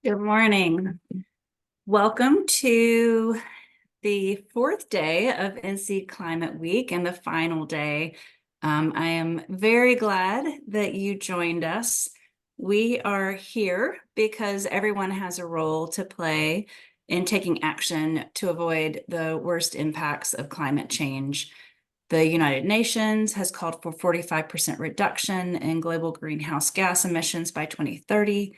Good morning. Welcome to the fourth day of NC Climate Week and the final day. I am very glad that you joined us. We are here because everyone has a role to play in taking action to avoid the worst impacts of climate change. The United Nations has called for 45% reduction in global greenhouse gas emissions by 2030.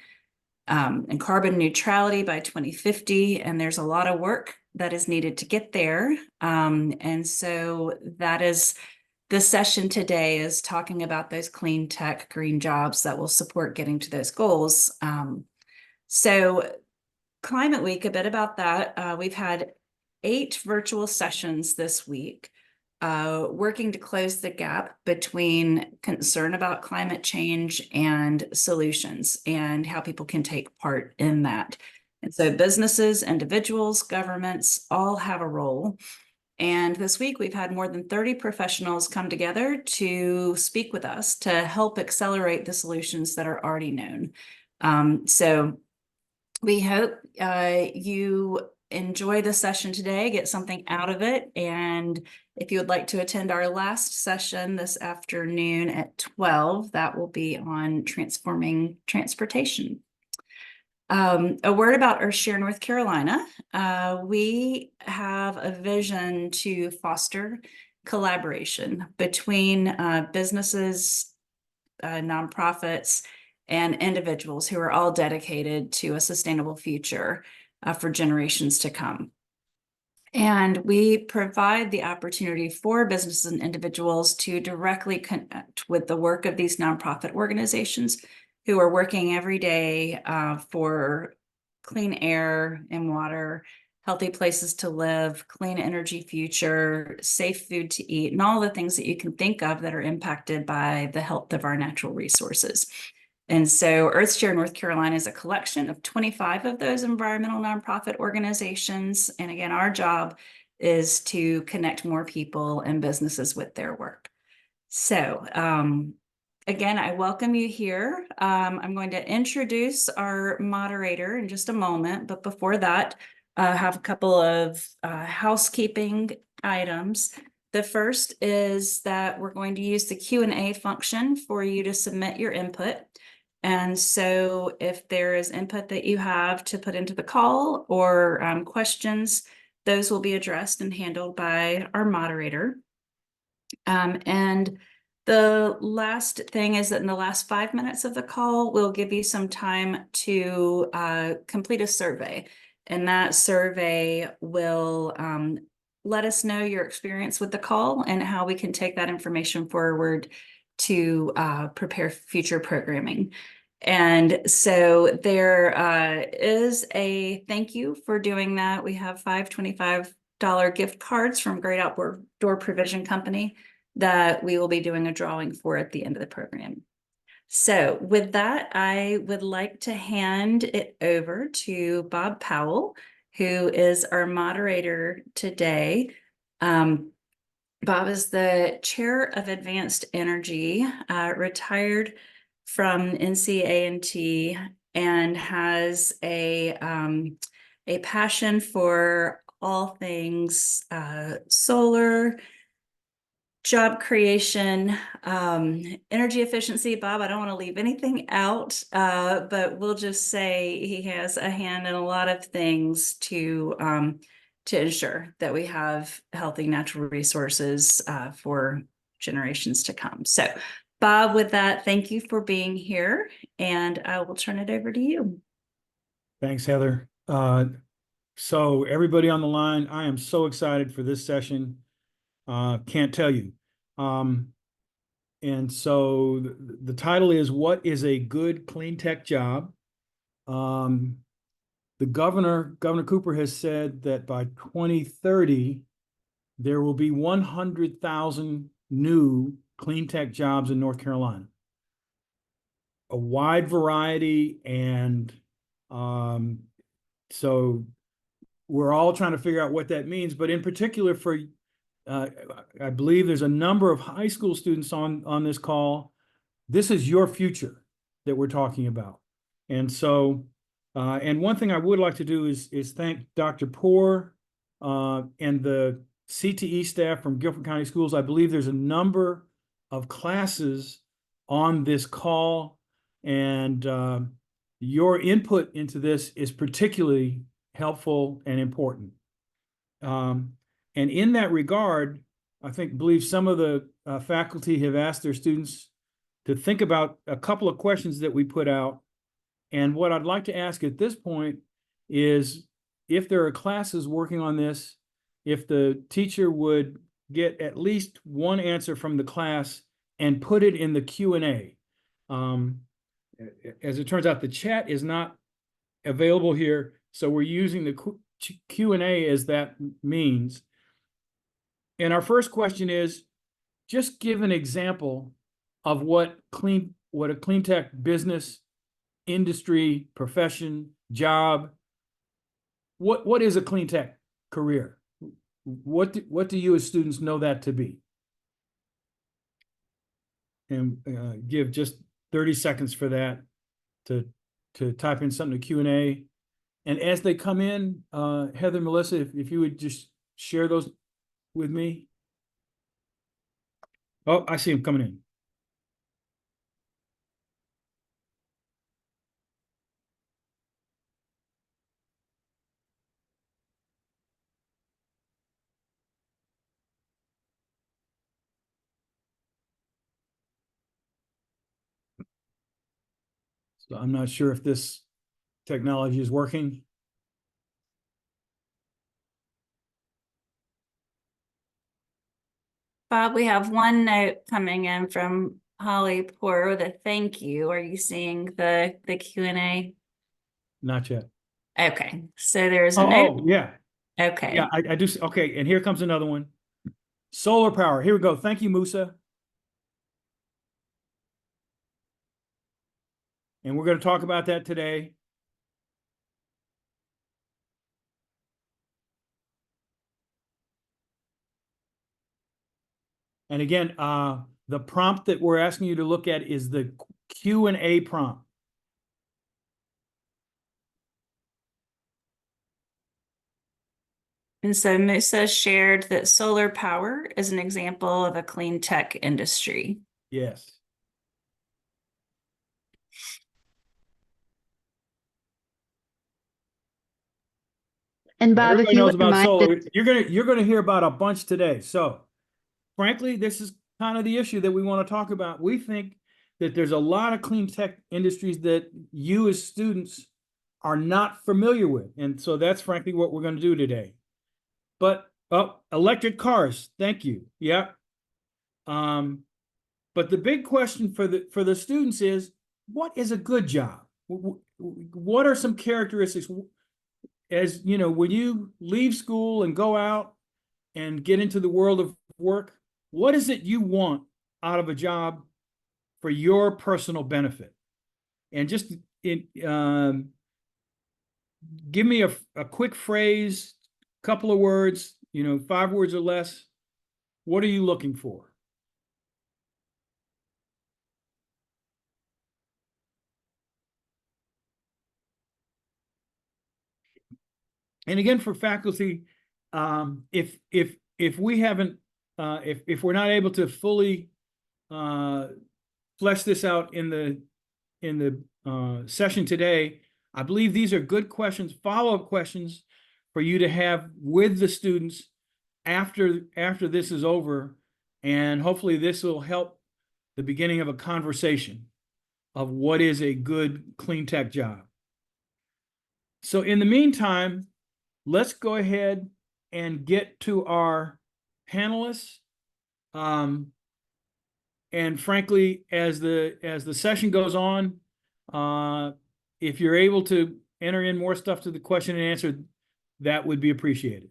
And carbon neutrality by 2050. And there's a lot of work that is needed to get there. And so that is the session today, is talking about those clean tech, green jobs that will support getting to those goals. So Climate Week, a bit about that. We've had 8 virtual sessions this week, working to close the gap between concern about climate change and solutions and how people can take part in that. And so businesses, individuals, governments all have a role. And this week we've had more than 30 professionals come together to speak with us to help accelerate the solutions that are already known. So we hope you enjoy the session today, get something out of it. And if you would like to attend our last session this afternoon at 12, that will be on transforming transportation. A word about Earthshare North Carolina. We have a vision to foster collaboration between businesses, nonprofits, and individuals who are all dedicated to a sustainable future for generations to come. And we provide the opportunity for businesses and individuals to directly connect with the work of these nonprofit organizations who are working every day for clean air and water, healthy places to live, clean energy future, safe food to eat, and all the things that you can think of that are impacted by the health of our natural resources. And so Earthshare North Carolina is a collection of 25 of those environmental nonprofit organizations. And again, our job is to connect more people and businesses with their work. So again, I welcome you here. I'm going to introduce our moderator in just a moment, but before that, I have a couple of housekeeping items. The first is that we're going to use the Q&A function for you to submit your input. And so if there is input that you have to put into the call or questions, those will be addressed and handled by our moderator. And the last thing is that in the last 5 minutes of the call, we'll give you some time to complete a survey. And that survey will let us know your experience with the call and how we can take that information forward to prepare future programming. And so there is a thank you for doing that. We have 5 $25 gift cards from Great Outdoor Provision Company that we will be doing a drawing for at the end of the program. So with that, I would like to hand it over to Bob Powell, who is our moderator today. Bob is the chair of Advanced Energy, retired from NCA&T, and has a passion for all things solar, job creation, energy efficiency. Bob, I don't want to leave anything out, but we'll just say he has a hand in a lot of things to ensure that we have healthy natural resources for generations to come. So, Bob, with that, thank you for being here, and I will turn it over to you. Thanks, Heather. So everybody on the line, I am so excited for this session. Can't tell you. And so the title is, what is a good clean tech job? The Governor Cooper has said that by 2030, there will be 100,000 new clean tech jobs in North Carolina. A wide variety, and so we're all trying to figure out what that means, but in particular for I believe there's a number of high school students on this call. This is your future that we're talking about. And so And one thing I would like to do is thank Dr. Poor and the CTE staff from Guilford County Schools. I believe there's a number of classes on this call, and your input into this is particularly helpful and important. And in that regard, I believe some of the faculty have asked their students to think about a couple of questions that we put out. And what I'd like to ask at this point is if there are classes working on this, if the teacher would get at least one answer from the class and put it in the Q&A. As it turns out, the chat is not available here, so we're using the Q&A as that means. And our first question is, just give an example of what a clean tech business, industry, profession, job, what is a clean tech career? What do you as students know that to be? And give just 30 seconds for that to type in something to Q&A. And as they come in, Heather, Melissa, if you would just share those with me. Oh, I see them coming in. So I'm not sure if this technology is working. Bob, we have one note coming in from Holly Poor with a thank you. Are you seeing the Q&A? Not yet. Okay, so there's a note. Oh, yeah. Okay. Yeah, I do. Okay, and here comes another one. Solar power. Here we go. Thank you, Musa. And we're going to talk about that today. And again, the prompt that we're asking you to look at is the Q&A prompt. And so Musa shared that solar power is an example of a clean tech industry. Yes. And Bob, if Everybody you knows wouldn't about mind, solar. You're gonna hear about a bunch today. So, frankly, this is kind of the issue that we want to talk about. We think that there's a lot of clean tech industries that you as students are not familiar with, and so that's frankly what we're going to do today. But electric cars. Thank you. Yeah. But the big question for the students is, what is a good job? What are some characteristics? As you know, when you leave school and go out and get into the world of work, what is it you want out of a job for your personal benefit? And just give me a quick phrase, couple of words, 5 words or less. What are you looking for? And again, for faculty, if we haven't, if we're not able to fully flesh this out in the session today, I believe these are good questions, follow-up questions for you to have with the students after this is over, and hopefully this will help the beginning of a conversation of what is a good clean tech job. So in the meantime, let's go ahead and get to our panelists. And frankly, as the session goes on, if you're able to enter in more stuff to the question and answer, that would be appreciated.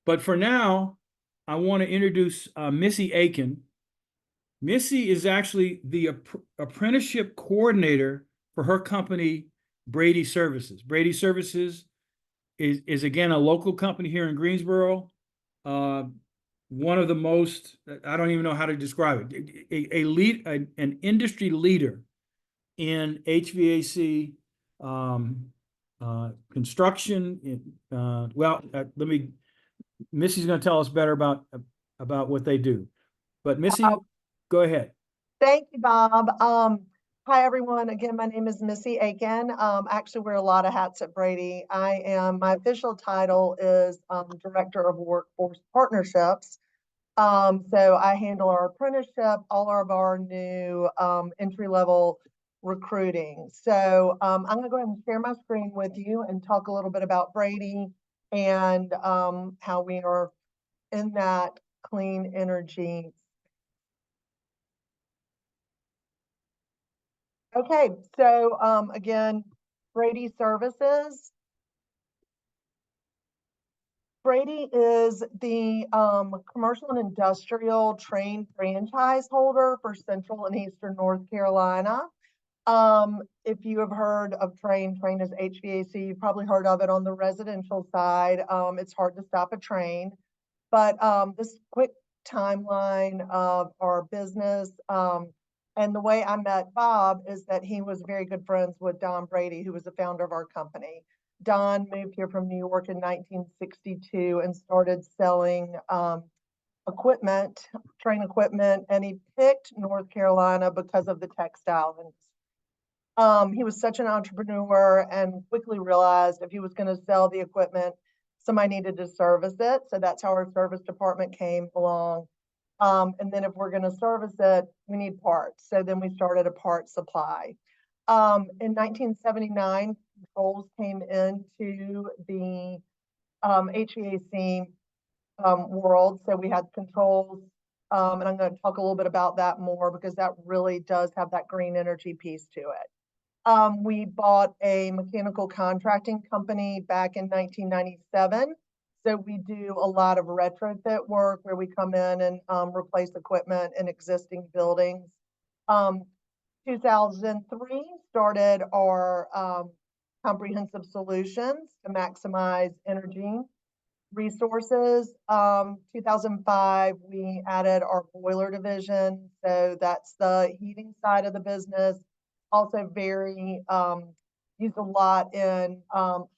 But for now, I want to introduce Missy Aiken. Missy is actually the apprenticeship coordinator for her company, Brady Services. Brady Services is again a local company here in Greensboro. One of the most, I don't even know how to describe it, an industry leader in HVAC construction, Missy's gonna tell us better about what they do. But Missy, go ahead. Thank you, Bob. Hi, everyone. Again, my name is Missy Aiken. I actually wear a lot of hats at Brady. My official title is Director of Workforce Partnerships. So I handle our apprenticeship, all of our new entry-level recruiting. So I'm gonna go ahead and share my screen with you and talk a little bit about Brady and how we are in that clean energy. Okay, so again, Brady Services. Brady is the commercial and industrial train franchise holder for Central and Eastern North Carolina. If you have heard of train is HVAC, you've probably heard of it on the residential side. It's hard to stop a train, but this quick timeline of our business. And the way I met Bob is that he was very good friends with Don Brady, who was the founder of our company. Don moved here from New York in 1962 and started selling equipment, train equipment, and he picked North Carolina because of the textile industry. He was such an entrepreneur and quickly realized if he was going to sell the equipment, somebody needed to service it. So that's how our service department came along. And then if we're going to service it, we need parts. So then we started a part supply. In 1979, controls came into the HVAC world. So we had controls, and I'm going to talk a little bit about that more because that really does have that green energy piece to it. We bought a mechanical contracting company back in 1997. So we do a lot of retrofit work where we come in and replace equipment in existing buildings. 2003 started our comprehensive solutions to maximize energy resources. 2005, we added our boiler division. So that's the heating side of the business. Also very used a lot in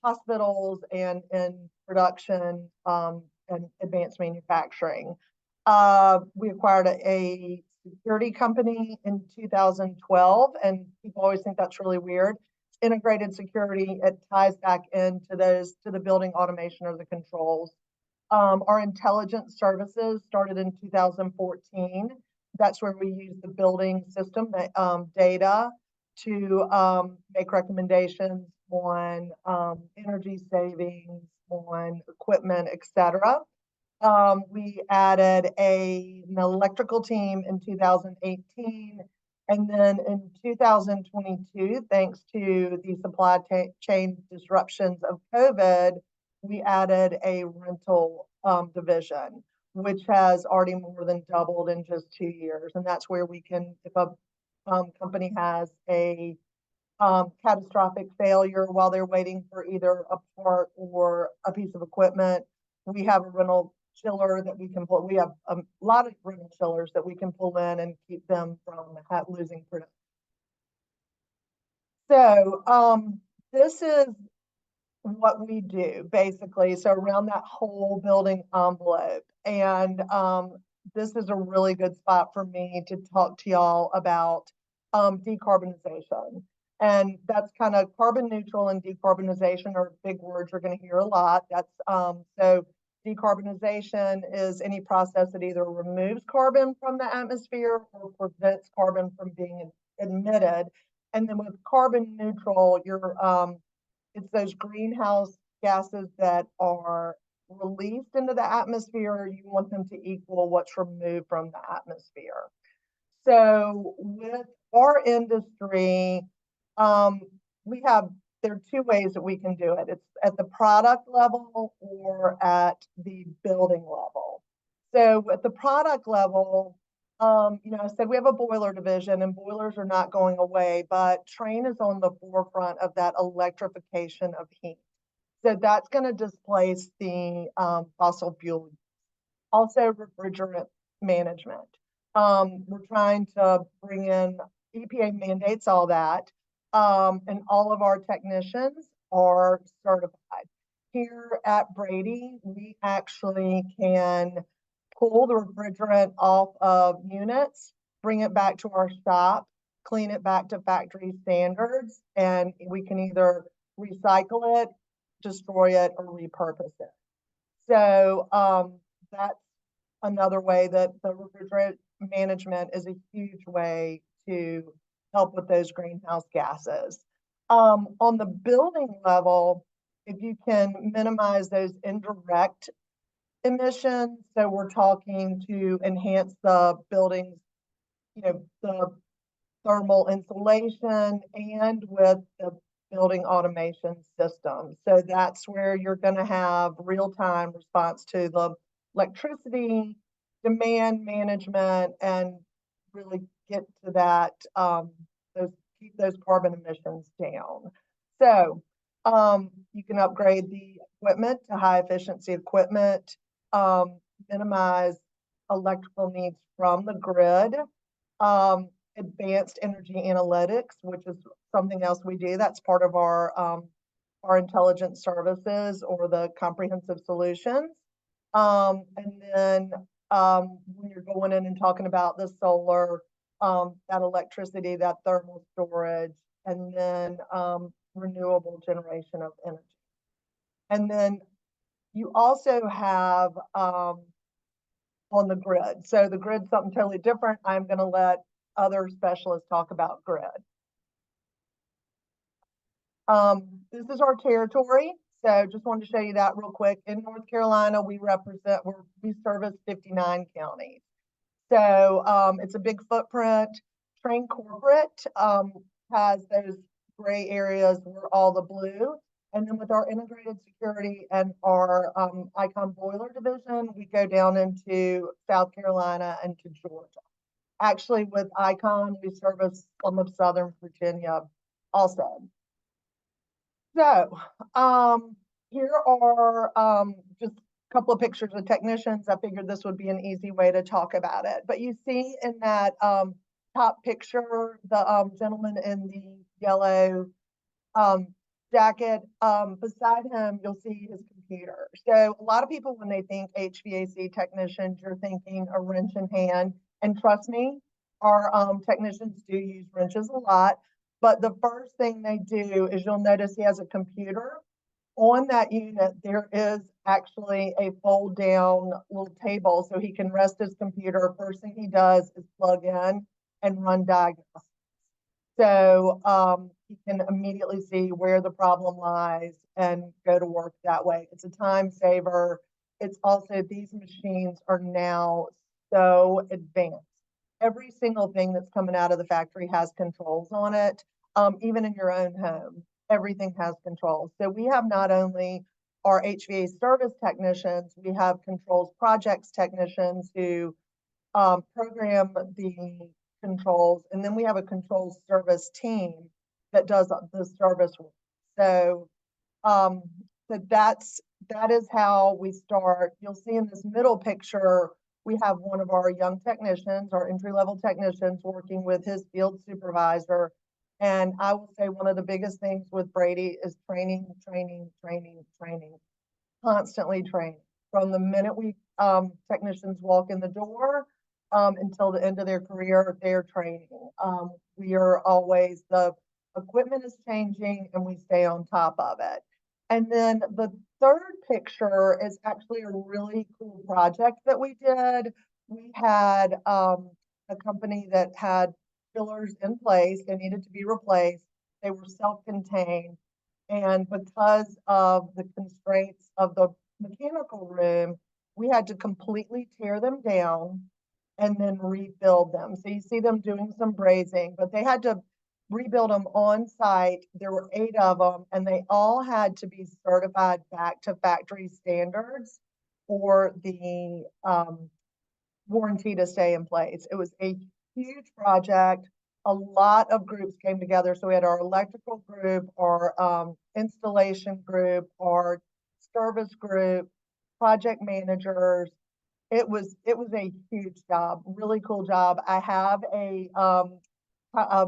hospitals and in production and advanced manufacturing. We acquired a security company in 2012, and people always think that's really weird. Integrated security, it ties back into the building automation or the controls. Our intelligence services started in 2014. That's where we use the building system data to make recommendations on energy savings, on equipment, etc. We added an electrical team in 2018. And then in 2022, thanks to the supply chain disruptions of COVID, we added a rental division, which has already more than doubled in just 2 years. And that's where we can, if a company has a catastrophic failure while they're waiting for either a part or a piece of equipment, we have a rental chiller that we can pull. We have a lot of rental chillers that we can pull in and keep them from losing production. So this is what we do basically. So around that whole building envelope, and this is a really good spot for me to talk to y'all about decarbonization. And that's kind of carbon neutral and decarbonization are big words you're going to hear a lot. That's so decarbonization is any process that either removes carbon from the atmosphere or prevents carbon from being emitted. And then with carbon neutral, it's those greenhouse gases that are released into the atmosphere. You want them to equal what's removed from the atmosphere. So with our industry, there are two ways that we can do it. It's at the product level or at the building level. So at the product level, I said we have a boiler division and boilers are not going away, but Trane is on the forefront of that electrification of heat. So that's going to displace the fossil fuel. Also refrigerant management. We're trying to bring in EPA mandates, all that. and all of our technicians are certified. Here at Brady, we actually can pull the refrigerant off of units, bring it back to our shop, clean it back to factory standards, and we can either recycle it, destroy it, or repurpose it. So that's another way that the refrigerant management is a huge way to help with those greenhouse gases. On the building level, if you can minimize those indirect emissions, so we're talking to enhance the building's, the thermal insulation and with the building automation system. So that's where you're going to have real-time response to the electricity demand management and really get to that, keep those carbon emissions down. So you can upgrade the equipment to high efficiency equipment, minimize electrical needs from the grid, advanced energy analytics, which is something else we do. That's part of our intelligence services or the comprehensive solutions. And then when you're going in and talking about the solar, that electricity, that thermal storage, and then renewable generation of energy. And then you also have on the grid. So the grid's something totally different. I'm going to let other specialists talk about grid. This is our territory. So just wanted to show you that real quick. In North Carolina, we service 59 counties. So it's a big footprint. Trane Corporate has those gray areas where all the blue. And then with our integrated security and our Icon Boiler division, we go down into South Carolina and to Georgia. Actually, with Icon, we service some of Southern Virginia also. So here are just a couple of pictures of technicians. I figured this would be an easy way to talk about it. But you see in that top picture, the gentleman in the yellow jacket, beside him, you'll see his computer. So a lot of people, when they think HVAC technicians, you're thinking a wrench in hand. And trust me, our technicians do use wrenches a lot. But the first thing they do is you'll notice he has a computer. On that unit, there is actually a fold down little table so he can rest his computer. First thing he does is plug in and run diagnostics. So he can immediately see where the problem lies and go to work that way. It's a time saver. It's also, these machines are now so advanced. Every single thing that's coming out of the factory has controls on it. Even in your own home, everything has controls. So we have not only our HVAC service technicians, we have controls projects technicians who program the controls, and then we have a controls service team that does the service work. So that is how we start. You'll see in this middle picture, we have one of our young technicians, our entry-level technicians, working with his field supervisor. And I will say one of the biggest things with Brady is training, constantly training. From the minute we technicians walk in the door until the end of their career, they're training. We are always, the equipment is changing and we stay on top of it. And then the third picture is actually a really cool project that we did. We had a company that had chillers in place. They needed to be replaced. They were self-contained. And because of the constraints of the mechanical room, we had to completely tear them down and then rebuild them. So you see them doing some brazing, but they had to rebuild them on site. There were 8 of them, and they all had to be certified back to factory standards for the warranty to stay in place. It was a huge project. A lot of groups came together. So we had our electrical group, our installation group, our service group, project managers. It was a huge job, really cool job. I have a a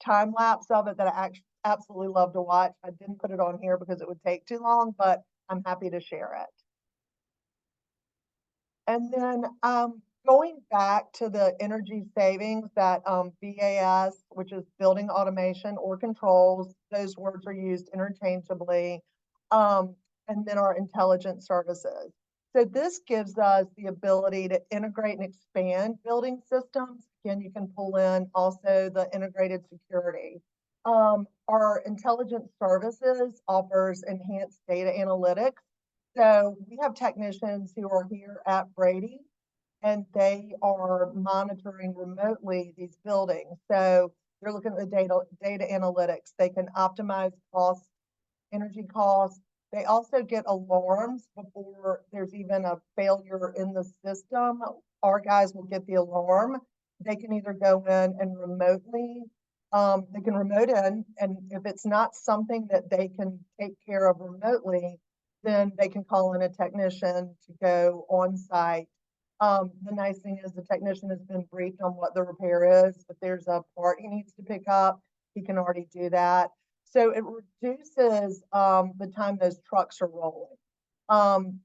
time lapse of it that I absolutely love to watch. I didn't put it on here because it would take too long, but I'm happy to share it. And then going back to the energy savings that BAS, which is building automation or controls, those words are used interchangeably, and then our intelligent services. So this gives us the ability to integrate and expand building systems. Again, you can pull in also the integrated security. Our intelligent services offers enhanced data analytics. So we have technicians who are here at Brady, and they are monitoring remotely these buildings. So they're looking at the data analytics. They can optimize costs, energy costs. They also get alarms before there's even a failure in the system. Our guys will get the alarm. They can either go in and remotely, they can remote in, and if it's not something that they can take care of remotely, then they can call in a technician to go on site. The nice thing is the technician has been briefed on what the repair is. If there's a part he needs to pick up, he can already do that. So it reduces the time those trucks are rolling.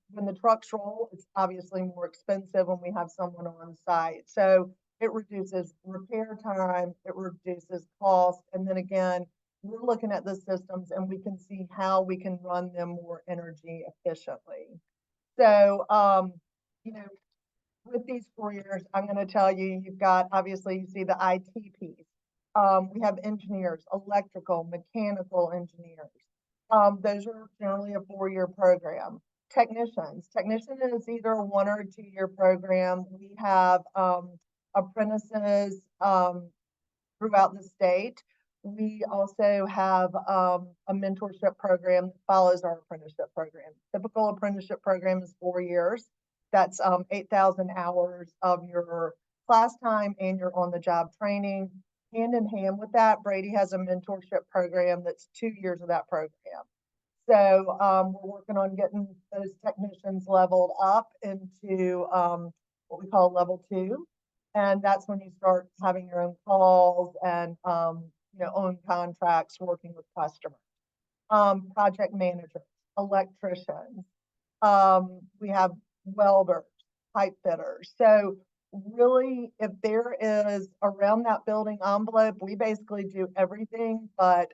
When the trucks roll, it's obviously more expensive when we have someone on site. So it reduces repair time, it reduces cost, and then again, we're looking at the systems and we can see how we can run them more energy efficiently. So, you know, with these careers, I'm going to tell you, you've got, obviously, you see the IT piece. We have engineers, electrical, mechanical engineers. Those are generally a 4-year program. Technician is either a 1 or a 2-year program. We have apprentices throughout the state. We also have a mentorship program that follows our apprenticeship program. Typical apprenticeship program is 4 years. That's 8,000 hours of your class time and your on-the-job training. Hand in hand with that, Brady has a mentorship program that's 2 years of that program. So we're working on getting those technicians leveled up into what we call level 2. And that's when you start having your own calls and own contracts working with customers. Project managers, electricians. We have welders, pipe fitters. So really, if there is around that building envelope, we basically do everything but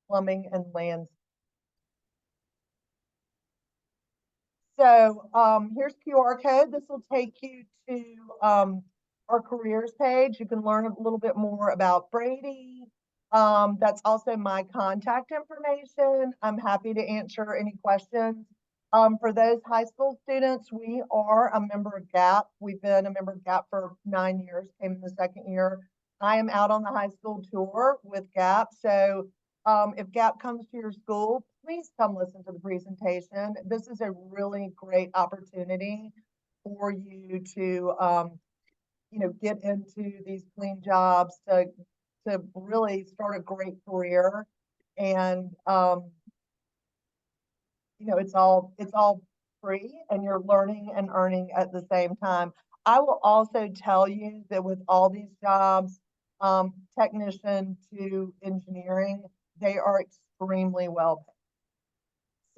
plumbing and lands. So here's QR code. This will take you to our careers page. You can learn a little bit more about Brady. That's also my contact information. I'm happy to answer any questions. For those high school students, we are a member of GAP. We've been a member of GAP for 9 years, came in the 2nd year. I am out on the high school tour with GAP. So if GAP comes to your school, please come listen to the presentation. This is a really great opportunity for you to, get into these clean jobs, to really start a great career. And, it's all free, and you're learning and earning at the same time. I will also tell you that with all these jobs, technician to engineering, they are extremely well paid.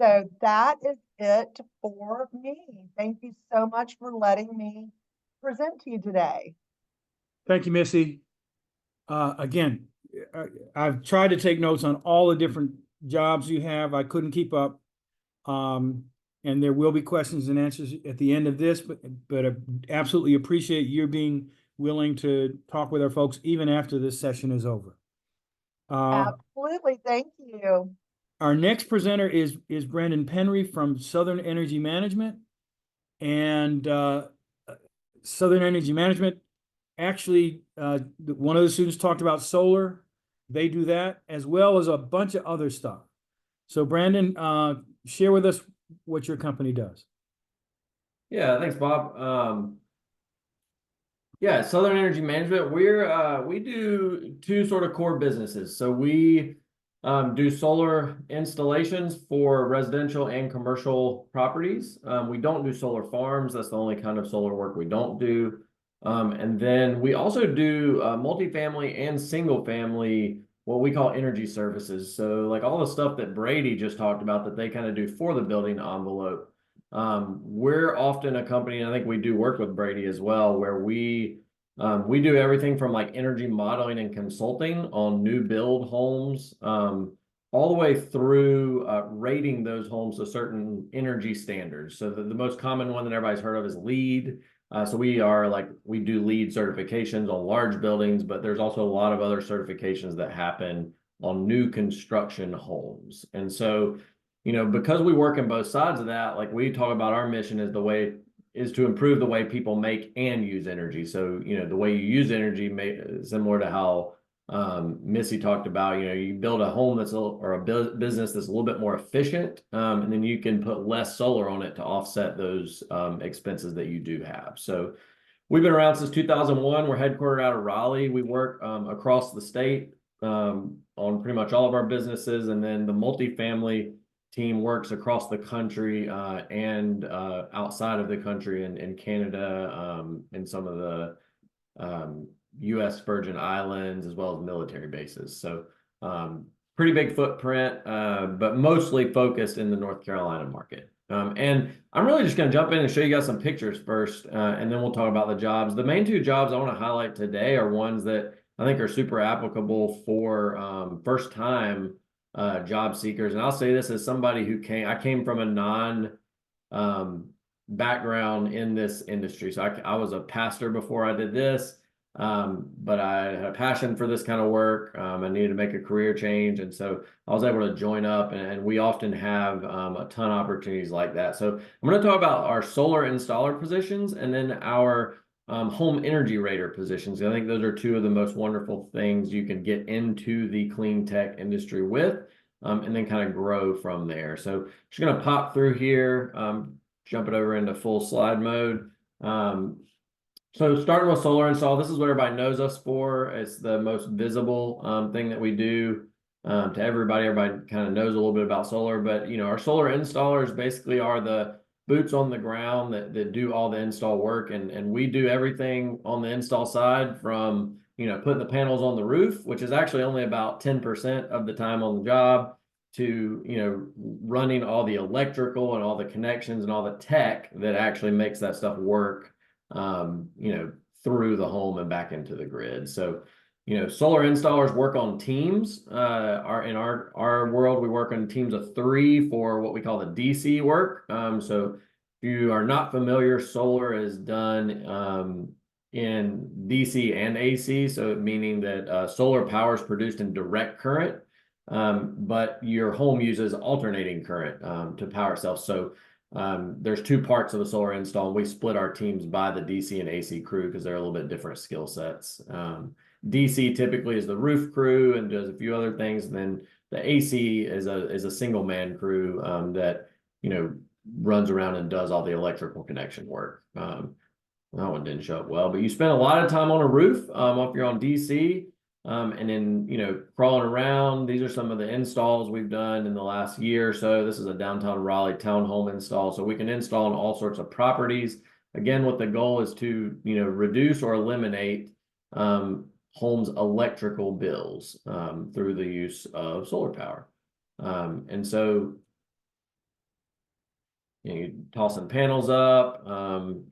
So that is it for me. Thank you so much for letting me present to you today. Thank you, Missy. Again, I've tried to take notes on all the different jobs you have. I couldn't keep up. And there will be questions and answers at the end of this, but I absolutely appreciate your being willing to talk with our folks even after this session is over. Absolutely. Thank you. Our next presenter is Brandon Penry from Southern Energy Management. And Southern Energy Management, actually, one of the students talked about solar. They do that as well as a bunch of other stuff. So Brandon, share with us what your company does. Yeah, thanks, Bob. Yeah, Southern Energy Management, we do 2 sort of core businesses. So we do solar installations for residential and commercial properties. We don't do solar farms. That's the only kind of solar work we don't do. And then we also do multifamily and single family, what we call energy services. So like all the stuff that Brady just talked about that they kind of do for the building envelope. We're often a company, and I think we do work with Brady as well, where we do everything from like energy modeling and consulting on new build homes, all the way through rating those homes to certain energy standards. So the most common one that everybody's heard of is LEED. So we do LEED certifications on large buildings, but there's also a lot of other certifications that happen on new construction homes. And so, because we work in both sides of that, like we talk about our mission is to improve the way people make and use energy. So, the way you use energy similar to how Missy talked about, you build a home or a business that's a little bit more efficient, and then you can put less solar on it to offset those expenses that you do have. So we've been around since 2001. We're headquartered out of Raleigh. We work across the state on pretty much all of our businesses, and then the multifamily team works across the country and outside of the country in Canada and some of the U.S. Virgin Islands, as well as military bases. So pretty big footprint, but mostly focused in the North Carolina market. And I'm really just going to jump in and show you guys some pictures first, and then we'll talk about the jobs. The main two jobs I want to highlight today are ones that I think are super applicable for first-time job seekers. And I'll say this as somebody I came from a background in this industry. So I was a pastor before I did this. But I had a passion for this kind of work. I needed to make a career change. And so I was able to join up, and we often have a ton of opportunities like that. So I'm going to talk about our solar installer positions and then our home energy rater positions. I think those are two of the most wonderful things you can get into the clean tech industry with, and then kind of grow from there. So I'm just going to pop through here, jump it over into full slide mode. So starting with solar install, this is what everybody knows us for. It's the most visible thing that we do to everybody. Everybody kind of knows a little bit about solar, but our solar installers basically are the boots on the ground that do all the install work, and we do everything on the install side from putting the panels on the roof, which is actually only about 10% of the time on the job, to running all the electrical and all the connections and all the tech that actually makes that stuff work through the home and back into the grid. So, solar installers work on teams. In our world, we work on teams of 3 for what we call the DC work. So if you are not familiar, solar is done in DC and AC. So meaning that solar power is produced in direct current, but your home uses alternating current to power itself. So there's 2 parts of a solar install, and we split our teams by the DC and AC crew because they're a little bit different skill sets. DC typically is the roof crew and does a few other things. And then the AC is a single man crew that runs around and does all the electrical connection work. That one didn't show up well, but you spend a lot of time on a roof if you're on DC. And then, crawling around. These are some of the installs we've done in the last year or so. This is a downtown Raleigh townhome install. So we can install on all sorts of properties. Again, what the goal is to, reduce or eliminate homes' electrical bills through the use of solar power. And so, you're tossing panels up.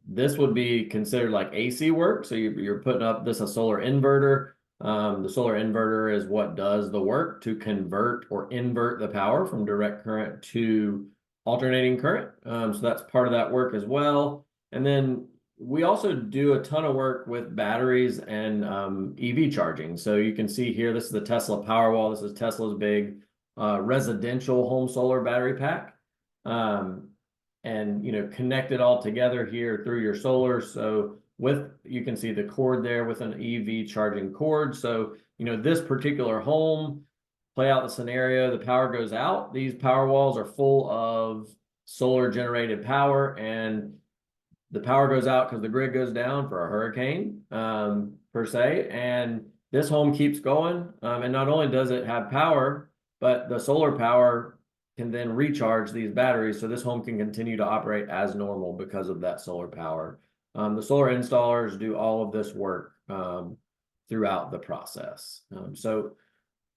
This would be considered like AC work. So you're putting up a solar inverter. The solar inverter is what does the work to convert or invert the power from direct current to alternating current. So that's part of that work as well. And then we also do a ton of work with batteries and EV charging. So you can see here, this is the Tesla Powerwall. This is Tesla's big residential home solar battery pack. And connect it all together here through your solar. So you can see the cord there with an EV charging cord. So, this particular home, play out the scenario, the power goes out. These power walls are full of solar generated power, and the power goes out because the grid goes down for a hurricane, per se. And this home keeps going. And not only does it have power, but the solar power can then recharge these batteries. So this home can continue to operate as normal because of that solar power. the solar installers do all of this work throughout the process. So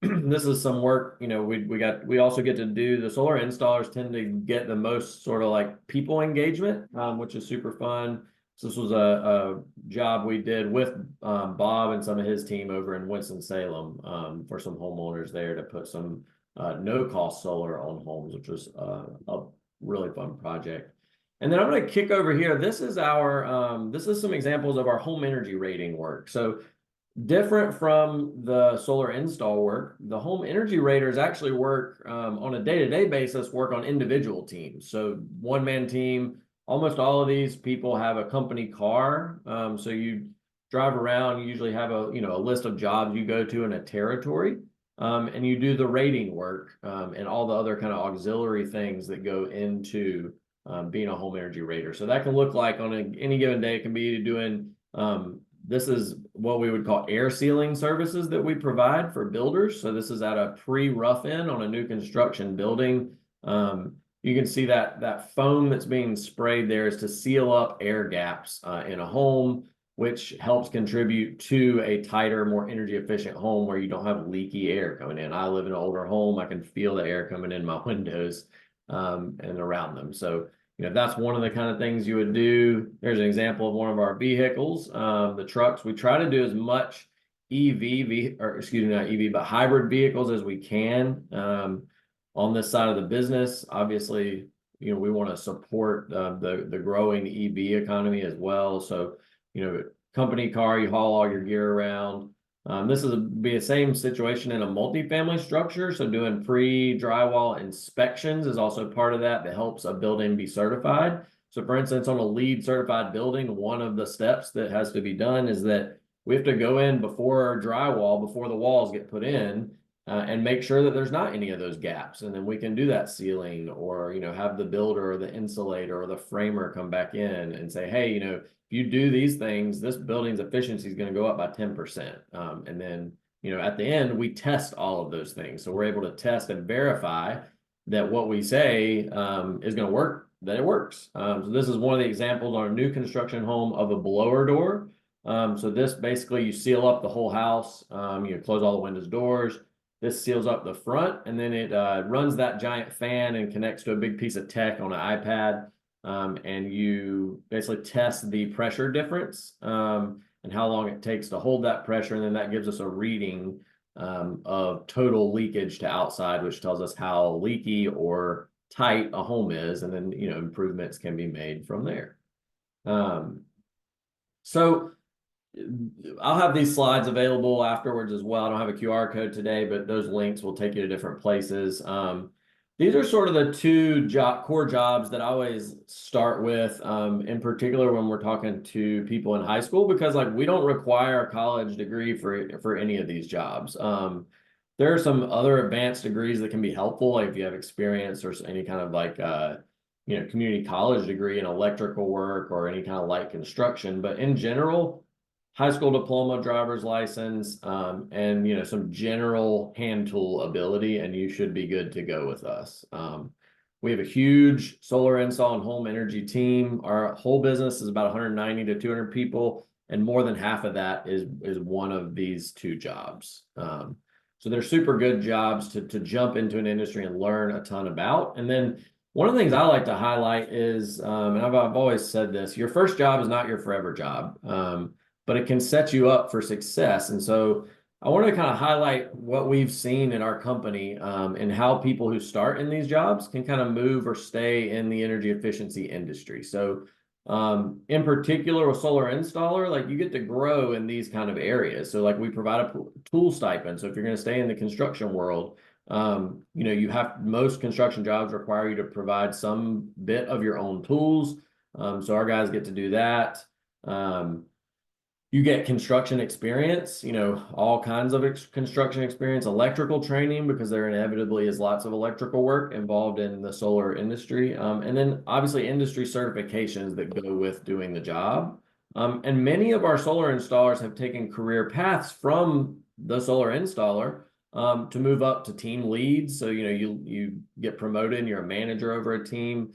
this is some work, you know, we also get to do, the solar installers tend to get the most sort of like people engagement, which is super fun. So this was a job we did with Bob and some of his team over in Winston-Salem for some homeowners there to put some no-cost solar on homes, which was a really fun project. And then I'm going to kick over here. This is some examples of our home energy rating work. So different from the solar install work, the home energy raters actually work on a day-to-day basis, work on individual teams. So one-man team, almost all of these people have a company car. So you drive around, you usually have a list of jobs you go to in a territory. And you do the rating work and all the other kind of auxiliary things that go into being a home energy rater. So that can look like on any given day, it can be doing, this is what we would call air sealing services that we provide for builders. So this is at a pre-rough-in on a new construction building. You can see that foam that's being sprayed there is to seal up air gaps in a home, which helps contribute to a tighter, more energy efficient home where you don't have leaky air coming in. I live in an older home. I can feel the air coming in my windows and around them. So, that's one of the kind of things you would do. There's an example of one of our vehicles, the trucks. We try to do as much not EV, but hybrid vehicles as we can on this side of the business. Obviously, we want to support the growing EV economy as well. So, company car, you haul all your gear around. This would be the same situation in a multifamily structure. So doing pre-drywall inspections is also part of that helps a building be certified. So for instance, on a LEED certified building, one of the steps that has to be done is that we have to go in before drywall, before the walls get put in, and make sure that there's not any of those gaps. And then we can do that sealing or, have the builder or the insulator or the framer come back in and say, hey, if you do these things, this building's efficiency is going to go up by 10%. And then, at the end, we test all of those things. So we're able to test and verify that what we say is going to work, that it works. So this is one of the examples on a new construction home of a blower door. So this basically, you seal up the whole house, you close all the windows, doors. This seals up the front, and then it runs that giant fan and connects to a big piece of tech on an iPad. And you basically test the pressure difference and how long it takes to hold that pressure. And then that gives us a reading of total leakage to outside, which tells us how leaky or tight a home is. And then, improvements can be made from there. So I'll have these slides available afterwards as well. I don't have a QR code today, but those links will take you to different places. These are sort of the two core jobs that I always start with, in particular when we're talking to people in high school, because we don't require a college degree for any of these jobs. There are some other advanced degrees that can be helpful, if you have experience or any kind of community college degree in electrical work or any kind of light construction. But in general, high school diploma, driver's license, and some general hand tool ability, and you should be good to go with us. We have a huge solar install and home energy team. Our whole business is about 190 to 200 people, and more than half of that is one of these two jobs. So they're super good jobs to jump into an industry and learn a ton about. And then one of the things I like to highlight is, and I've always said this, your first job is not your forever job. But it can set you up for success. And so I want to kind of highlight what we've seen in our company and how people who start in these jobs can kind of move or stay in the energy efficiency industry. So in particular with solar installer, you get to grow in these kind of areas. So we provide a tool stipend. So if you're going to stay in the construction world, most construction jobs require you to provide some bit of your own tools. So our guys get to do that. You get construction experience, all kinds of construction experience, electrical training, because there inevitably is lots of electrical work involved in the solar industry. And then obviously industry certifications that go with doing the job. And many of our solar installers have taken career paths from the solar installer to move up to team leads. So, you get promoted and you're a manager over a team.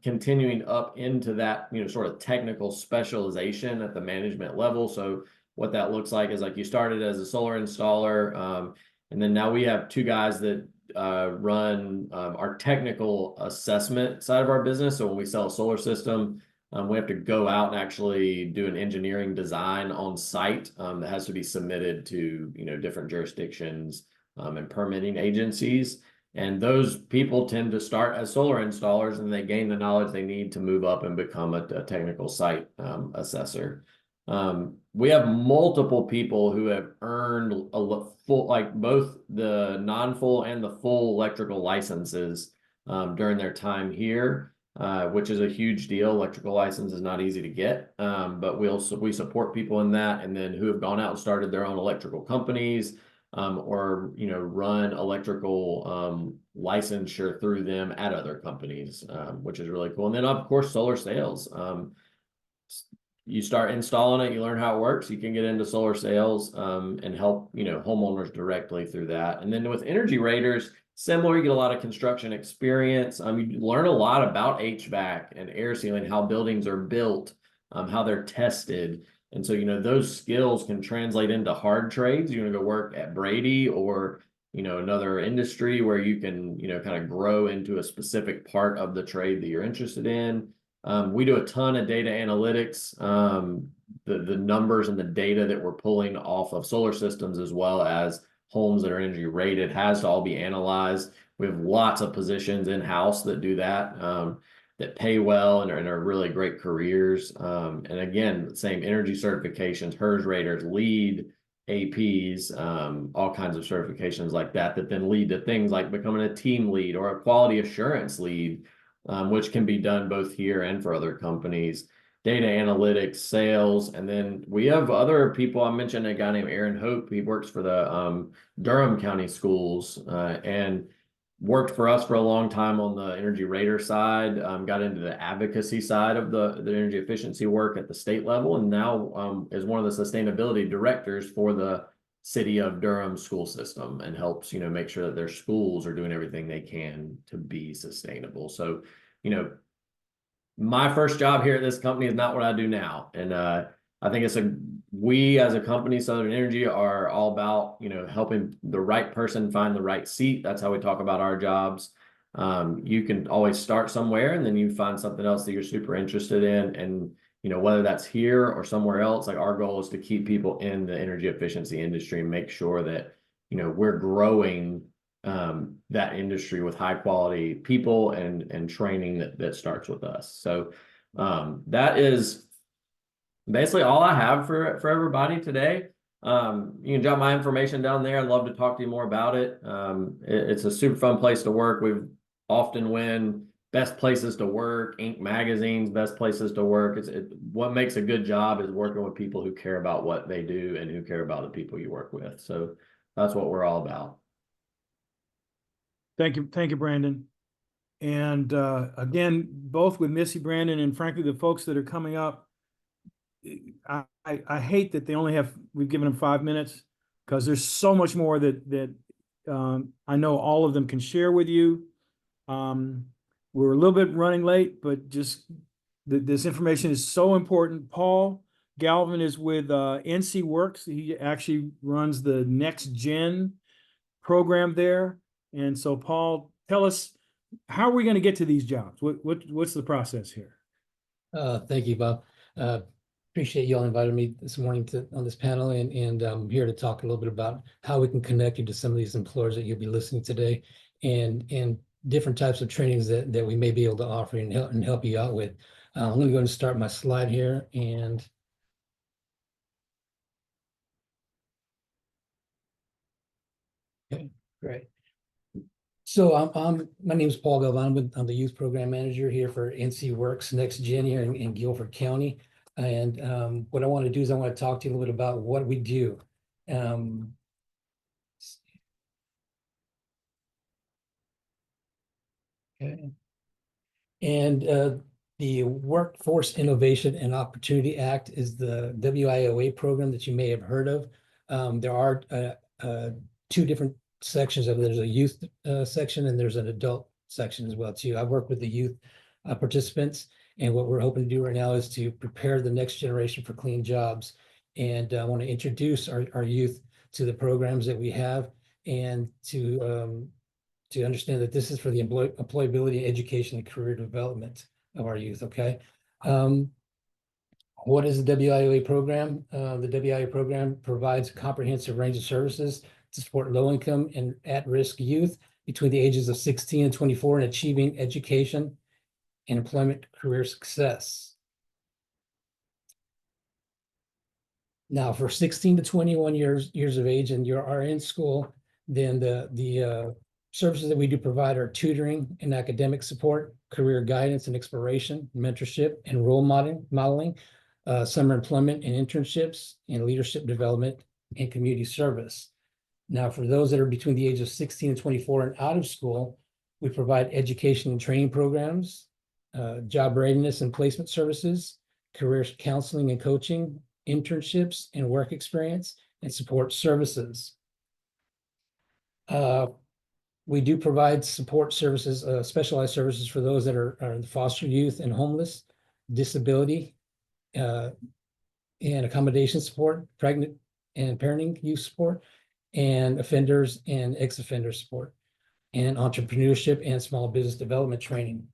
continuing up into that, sort of technical specialization at the management level. So what that looks like is like you started as a solar installer, and then now we have two guys that run our technical assessment side of our business. So when we sell a solar system, we have to go out and actually do an engineering design on site that has to be submitted to different jurisdictions and permitting agencies. And those people tend to start as solar installers, and they gain the knowledge they need to move up and become a technical site assessor. We have multiple people who have earned a full, like both the non-full and the full electrical licenses during their time here, which is a huge deal. Electrical license is not easy to get, but we support people in that, and then who have gone out and started their own electrical companies, or run electrical licensure through them at other companies, which is really cool. And then of course solar sales. You start installing it, you learn how it works, you can get into solar sales and help homeowners directly through that. And then with Energy Raiders, similar, you get a lot of construction experience. You learn a lot about HVAC and air sealing, how buildings are built, how they're tested. And so, those skills can translate into hard trades. You're going to go work at Brady or, another industry where you can, kind of grow into a specific part of the trade that you're interested in. We do a ton of data analytics. The numbers and the data that we're pulling off of solar systems, as well as homes that are energy rated, has to all be analyzed. We have lots of positions in-house that do that. That pay well and are really great careers. And again, same energy certifications, HERS raters, LEED, APs, all kinds of certifications like that then lead to things like becoming a team lead or a quality assurance lead, which can be done both here and for other companies. Data analytics, sales, and then we have other people. I mentioned a guy named Aaron Hope. He works for the Durham County Schools and worked for us for a long time on the Energy Raider side, got into the advocacy side of the energy efficiency work at the state level, and now is one of the sustainability directors for the city of Durham school system, and helps, make sure that their schools are doing everything they can to be sustainable. So, my first job here at this company is not what I do now. And I think we as a company, Southern Energy, are all about, helping the right person find the right seat. That's how we talk about our jobs. You can always start somewhere and then you find something else that you're super interested in. And, whether that's here or somewhere else, like our goal is to keep people in the energy efficiency industry and make sure that, we're growing that industry with high quality people and training that starts with us. So that is basically all I have for everybody today. You can jot my information down there. I'd love to talk to you more about it. It's a super fun place to work. We've often win best places to work, Inc. magazine's best places to work. What makes a good job is working with people who care about what they do and who care about the people you work with. So that's what we're all about. Thank you, Brandon. And again, both with Missy, Brandon, and frankly, the folks that are coming up, I hate that we've given them 5 minutes, because there's so much more that I know all of them can share with you. We're a little bit running late, but just this information is so important. Paul Galvin is with NC Works. He actually runs the Next Gen program there. And so, Paul, tell us, how are we going to get to these jobs? What's the process here? Thank you, Bob. Appreciate you all inviting me this morning on this panel, and I'm here to talk a little bit about how we can connect you to some of these employers that you'll be listening today, and different types of trainings that we may be able to offer and help you out with. I'm going to go and start my slide here, and okay, great. So my name is Paul Galvan. I'm the youth program manager here for NC Works Next Gen here in Guilford County. And what I want to do is I want to talk to you a little bit about what we do. Okay. And the Workforce Innovation and Opportunity Act is the WIOA program that you may have heard of. There are two different sections of it. There's a youth section and there's an adult section as well too. I work with the youth participants. And what we're hoping to do right now is to prepare the next generation for clean jobs. And I want to introduce our youth to the programs that we have, and to understand that this is for the employability, education, and career development of our youth, okay? What is the WIOA program? The WIOA program provides a comprehensive range of services to support low-income and at-risk youth between the ages of 16 and 24 in achieving education and employment career success. Now, for 16 to 21 years of age and you are in school, then the services that we do provide are tutoring and academic support, career guidance and exploration, mentorship and role modeling, summer employment and internships, and leadership development and community service. Now, for those that are between the age of 16 and 24 and out of school, we provide education and training programs, job readiness and placement services, career counseling and coaching, internships and work experience, and support services. We do provide support services, specialized services for those that are the foster youth and homeless, disability, and accommodation support, pregnant and parenting youth support, and offenders and ex-offender support, and entrepreneurship and small business development training.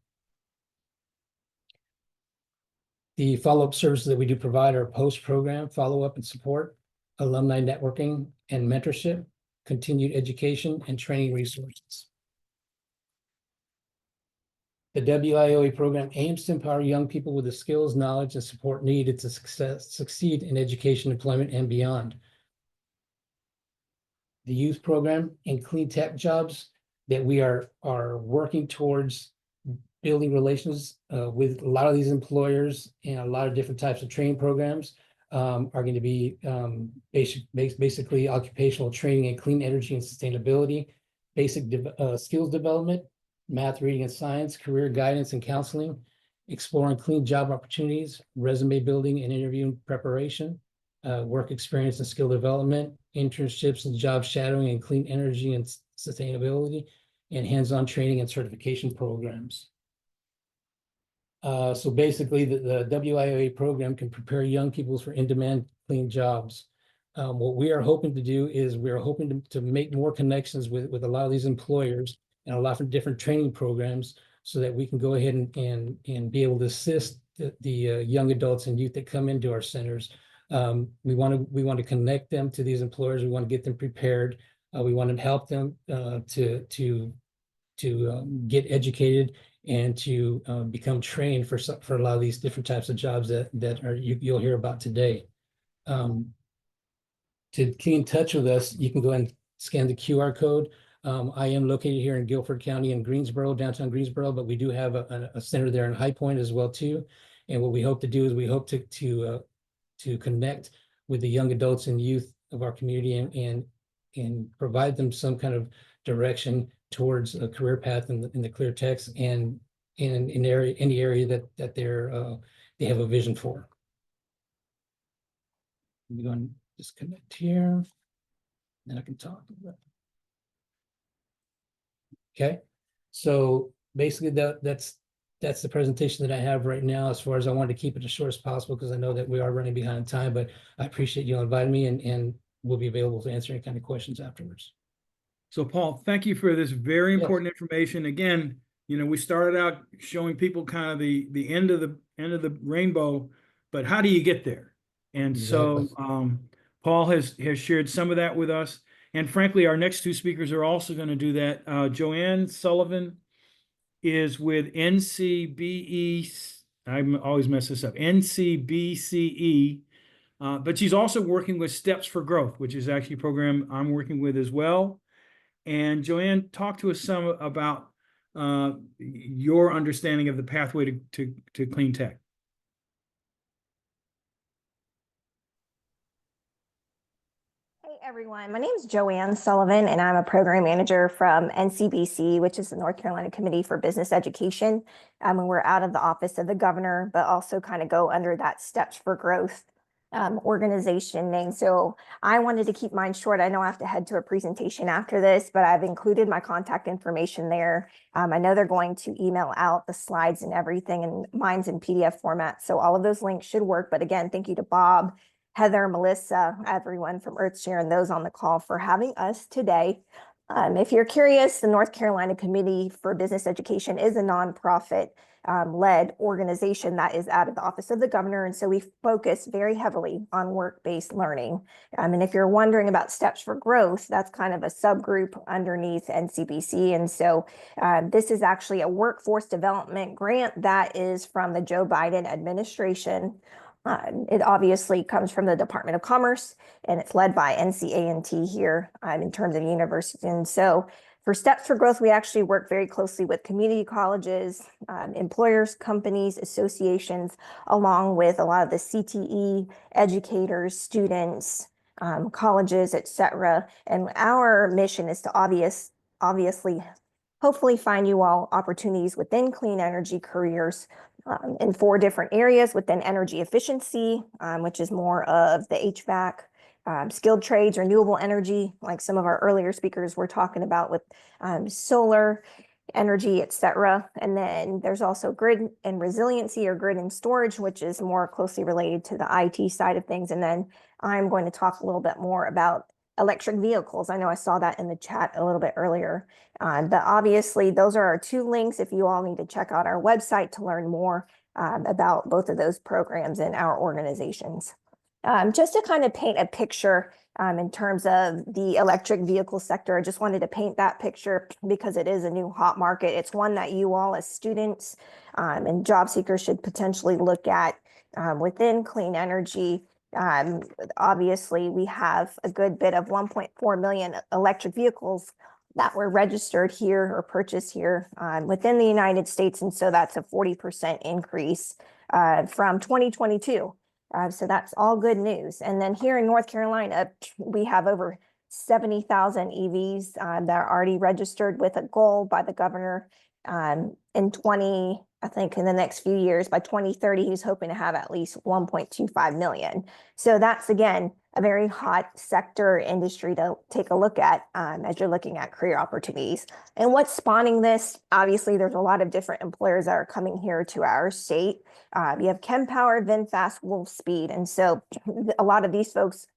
The follow-up services that we do provide are post-program follow-up and support, alumni networking and mentorship, continued education and training resources. The WIOA program aims to empower young people with the skills, knowledge, and support needed to succeed in education, employment, and beyond. The youth program and clean tech jobs that we are working towards building relations with a lot of these employers and a lot of different types of training programs are going to be basically occupational training in clean energy and sustainability, basic skills development, math, reading, and science, career guidance and counseling, exploring clean job opportunities, resume building and interview preparation, work experience and skill development, internships and job shadowing in clean energy and sustainability, and hands-on training and certification programs. So basically, the WIOA program can prepare young people for in-demand clean jobs. What we are hoping to do is we're hoping to make more connections with a lot of these employers and a lot of different training programs, so that we can go ahead and be able to assist the young adults and youth that come into our centers. We want to connect them to these employers. We want to get them prepared. We want to help them to get educated and to become trained for a lot of these different types of jobs that you'll hear about today. To get in touch with us, you can go and scan the QR code. I am located here in Guilford County in Greensboro, downtown Greensboro, but we do have a center there in High Point as well too. And what we hope to do is we hope to connect with the young adults and youth of our community and provide them some kind of direction towards a career path in the clear text and in any area that they have a vision for. I'm going to disconnect here, then I can talk. Okay, so basically that's the presentation that I have right now. As far as I wanted to keep it as short as possible, because I know that we are running behind time, but I appreciate you inviting me, and we'll be available to answer any kind of questions afterwards. So Paul, thank you for this very Yes. important information. Again, we started out showing people kind of the end of the rainbow, but how do you get there? And so Paul has shared some of that with us. And frankly, our next two speakers are also going to do that. Joanne Sullivan is with NCBE. I always mess this up. NCBCE. But she's also working with Steps for Growth, which is actually a program I'm working with as well. And Joanne, talk to us some about your understanding of the pathway to clean tech. Hey everyone, my name is Joanne Sullivan, and I'm a program manager from NCBC, which is the North Carolina Committee for Business Education. And we're out of the office of the governor, but also kind of go under that Steps for Growth organization name. So I wanted to keep mine short. I know I have to head to a presentation after this, but I've included my contact information there. I know they're going to email out the slides and everything, and mine's in PDF format. So all of those links should work. But again, thank you to Bob, Heather, Melissa, everyone from Earthshare and those on the call for having us today. If you're curious, the North Carolina Committee for Business Education is a nonprofit led organization that is out of the Office of the Governor. And so we focus very heavily on work-based learning. And if you're wondering about Steps for Growth, that's kind of a subgroup underneath NCBC. And so this is actually a workforce development grant that is from the Joe Biden administration. It obviously comes from the Department of Commerce, and it's led by NCA&T here in terms of university. And so for Steps for Growth, we actually work very closely with community colleges, employers, companies, associations, along with a lot of the CTE educators, students, colleges, et cetera. And our mission is to obviously, hopefully find you all opportunities within clean energy careers in 4 different areas within energy efficiency, which is more of the HVAC, skilled trades, renewable energy, like some of our earlier speakers were talking about with solar energy, et cetera. And then there's also grid and resiliency, or grid and storage, which is more closely related to the IT side of things. And then I'm going to talk a little bit more about electric vehicles. I know I saw that in the chat a little bit earlier, but obviously those are our 2 links if you all need to check out our website to learn more about both of those programs and our organizations. Just to kind of paint a picture in terms of the electric vehicle sector, I just wanted to paint that picture because it is a new hot market. It's one that you all as students and job seekers should potentially look at within clean energy. Obviously, we have a good bit of 1.4 million electric vehicles that were registered here or purchased here within the United States. And so that's a 40% increase from 2022. So that's all good news. And then here in North Carolina, we have over 70,000 EVs that are already registered, with a goal by the governor I think in the next few years, by 2030, he's hoping to have at least 1.25 million. So that's, again, a very hot sector industry to take a look at as you're looking at career opportunities. And what's spawning this? Obviously, there's a lot of different employers that are coming here to our state. You have Kempower, VinFast, Wolfspeed. And so a lot of these folks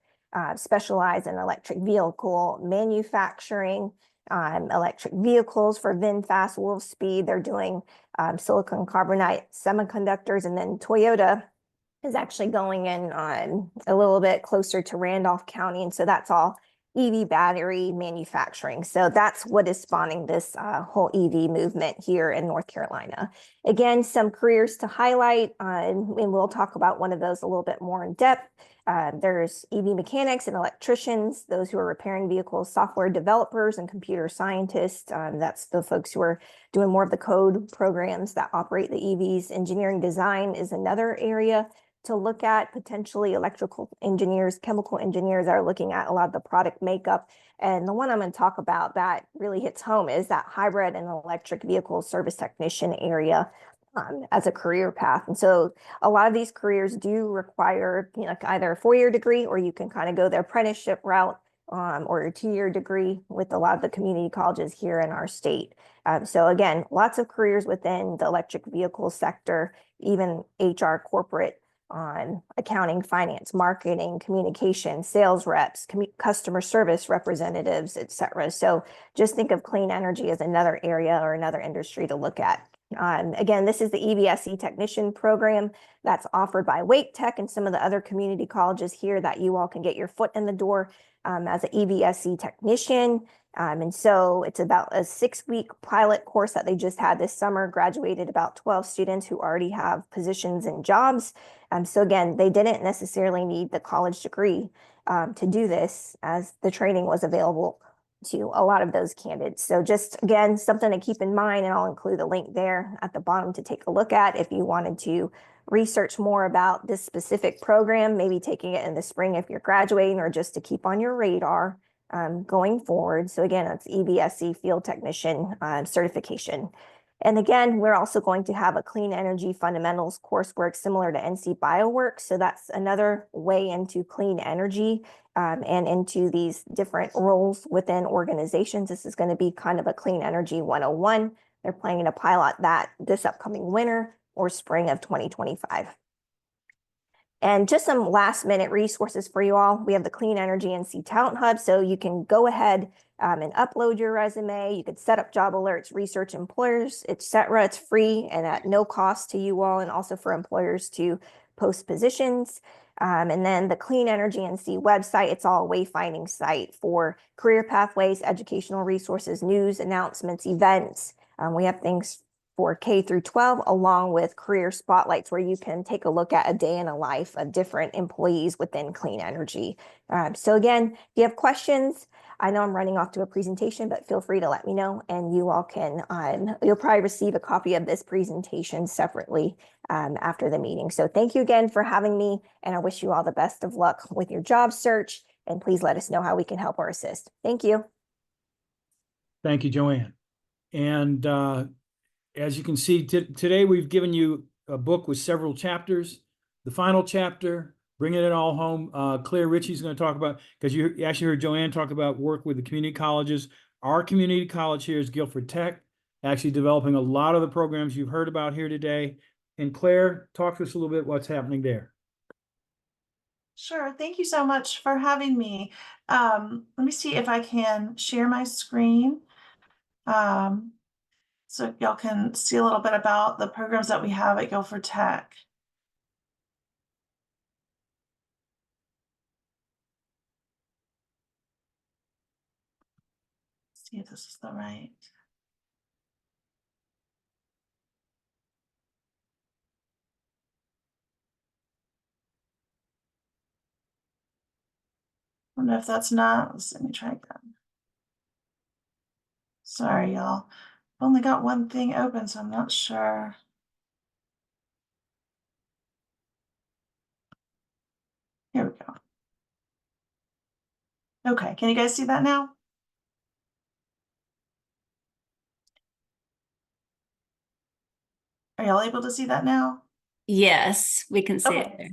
specialize in electric vehicle manufacturing, electric vehicles for VinFast, Wolfspeed. They're doing silicon carbonate semiconductors, and then Toyota is actually going in a little bit closer to Randolph County. And so that's all EV battery manufacturing. So that's what is spawning this whole EV movement here in North Carolina. Again, some careers to highlight, and we'll talk about one of those a little bit more in depth. There's EV mechanics and electricians, those who are repairing vehicles, software developers, and computer scientists. That's the folks who are doing more of the code programs that operate the EVs. Engineering design is another area to look at, potentially electrical engineers, chemical engineers are looking at a lot of the product makeup. And the one I'm going to talk about that really hits home is that hybrid and electric vehicle service technician area as a career path. And so a lot of these careers do require, like either a 4-year degree, or you can kind of go the apprenticeship route or a 2-year degree with a lot of the community colleges here in our state. So again, lots of careers within the electric vehicle sector, even HR, corporate, on accounting, finance, marketing, communication, sales reps, customer service representatives, et cetera. So just think of clean energy as another area or another industry to look at. Again, this is the EVSE technician program that's offered by Wake Tech and some of the other community colleges here that you all can get your foot in the door as an EVSE technician. And so it's about a 6-week pilot course that they just had this summer, graduated about 12 students who already have positions and jobs. So again, they didn't necessarily need the college degree to do this, as the training was available to a lot of those candidates. So just, again, something to keep in mind, and I'll include a link there at the bottom to take a look at if you wanted to research more about this specific program, maybe taking it in the spring if you're graduating, or just to keep on your radar going forward. So again, that's EVSE field technician certification. And again, we're also going to have a clean energy fundamentals coursework similar to NC BioWorks. So that's another way into clean energy and into these different roles within organizations. This is going to be kind of a clean energy 101. They're planning to pilot that this upcoming winter or spring of 2025. And just some last minute resources for you all. We have the Clean Energy NC Talent Hub, so you can go ahead and upload your resume. You could set up job alerts, research employers, etc. It's free and at no cost to you all, and also for employers to post positions. And then the Clean Energy NC website, it's all a wayfinding site for career pathways, educational resources, news, announcements, events. We have things for K through 12, along with career spotlights where you can take a look at a day in a life of different employees within clean energy. So again, if you have questions, I know I'm running off to a presentation, but feel free to let me know, and you all can, you'll probably receive a copy of this presentation separately after the meeting. So thank you again for having me, and I wish you all the best of luck with your job search, and please let us know how we can help or assist. Thank you. Thank you, Joanne. And as you can see, today we've given you a book with several chapters. The final chapter, bringing it all home, Claire Ritchie's going to talk about, because you actually heard Joanne talk about work with the community colleges. Our community college here is Guilford Tech, actually developing a lot of the programs you've heard about here today. And Claire, talk to us a little bit what's happening there. Sure. Thank you so much for having me. Let me see if I can share my screen. So y'all can see a little bit about the programs that we have at Guilford Tech. See if this is the right. I don't know if that's not. Let me try again. Sorry, y'all. I've only got one thing open, so I'm not sure. Here we go. Okay, can you guys see that now? Are y'all able to see that now? Yes, we can see it Okay. there.